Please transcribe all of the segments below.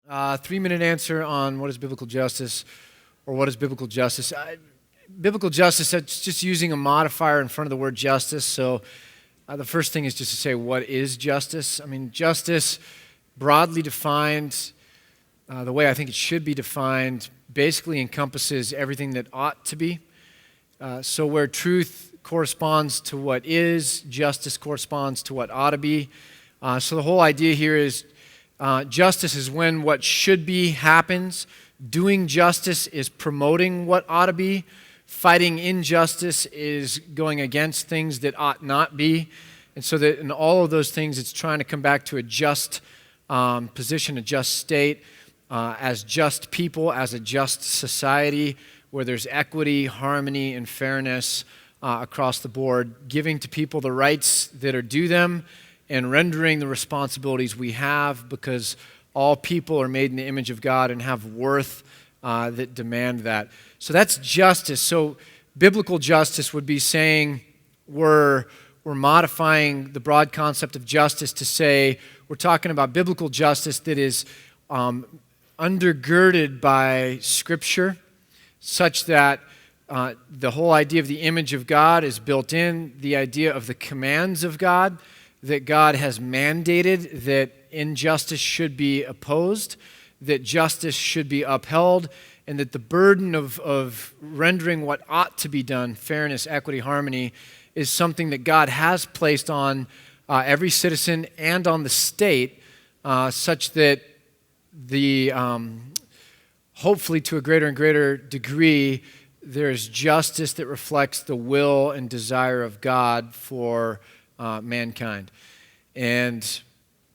3-minute answer on what is biblical justice, or what is biblical justice. Biblical justice, that's just using a modifier in front of the word justice. So the first thing is just to say, what is justice? I mean, justice, broadly defined, the way I think it should be defined, basically encompasses everything that ought to be. So where truth corresponds to what is, justice corresponds to what ought to be. So the whole idea here is justice is when what should be happens. Doing justice is promoting what ought to be. Fighting injustice is going against things that ought not be. And so that in all of those things, it's trying to come back to a just position, a just state, as just people, as a just society, where there's equity, harmony, and fairness across the board, giving to people the rights that are due them, and rendering the responsibilities we have, because all people are made in the image of God and have worth that demand that. So that's justice. So biblical justice would be saying we're modifying the broad concept of justice to say we're talking about biblical justice that is undergirded by Scripture, such that the whole idea of the image of God is built in, the idea of the commands of God, that God has mandated that injustice should be opposed, that justice should be upheld, and that the burden of rendering what ought to be done, fairness, equity, harmony, is something that God has placed on every citizen and on the state, such that the hopefully to a greater and greater degree, there's justice that reflects the will and desire of God for mankind. And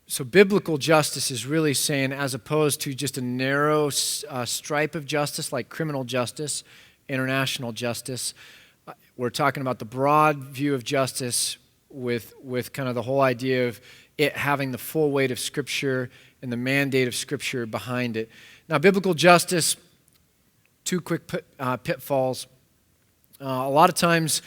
so biblical justice is really saying, as opposed to just a narrow stripe of justice like criminal justice, international justice, we're talking about the broad view of justice with kind of the whole idea of it having the full weight of Scripture and the mandate of Scripture behind it. Now, biblical justice, two quick pitfalls. A lot of times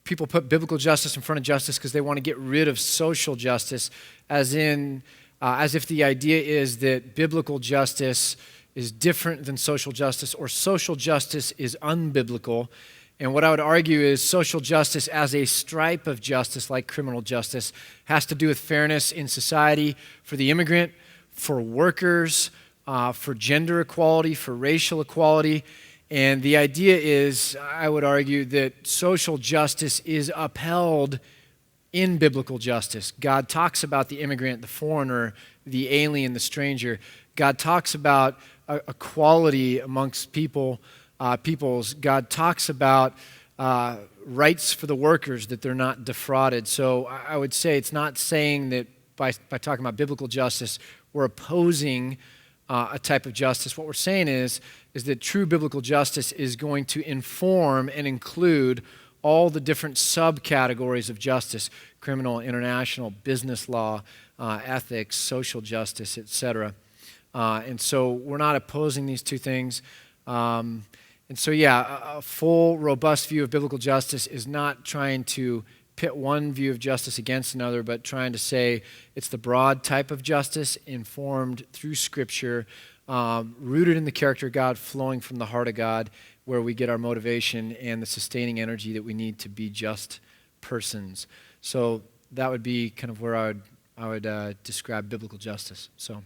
people put biblical justice in front of justice because they want to get rid of social justice, as if the idea is that biblical justice is different than social justice, or social justice is unbiblical. And what I would argue is social justice as a stripe of justice, like criminal justice, has to do with fairness in society for the immigrant, for workers, for gender equality, for racial equality. And the idea is, I would argue, that social justice is upheld in biblical justice. God talks about the immigrant, the foreigner, the alien, the stranger. God talks about equality amongst peoples. God talks about rights for the workers, that they're not defrauded. So I would say it's not saying that by talking about biblical justice, we're opposing a type of justice. What we're saying is that true biblical justice is going to inform and include all the different subcategories of justice: criminal, international, business law, ethics, social justice, etc. And so we're not opposing these two things. And so, a full, robust view of biblical justice is not trying to pit one view of justice against another, but trying to say it's the broad type of justice informed through Scripture, rooted in the character of God, flowing from the heart of God, where we get our motivation and the sustaining energy that we need to be just persons. So that would be kind of where I would describe biblical justice. So.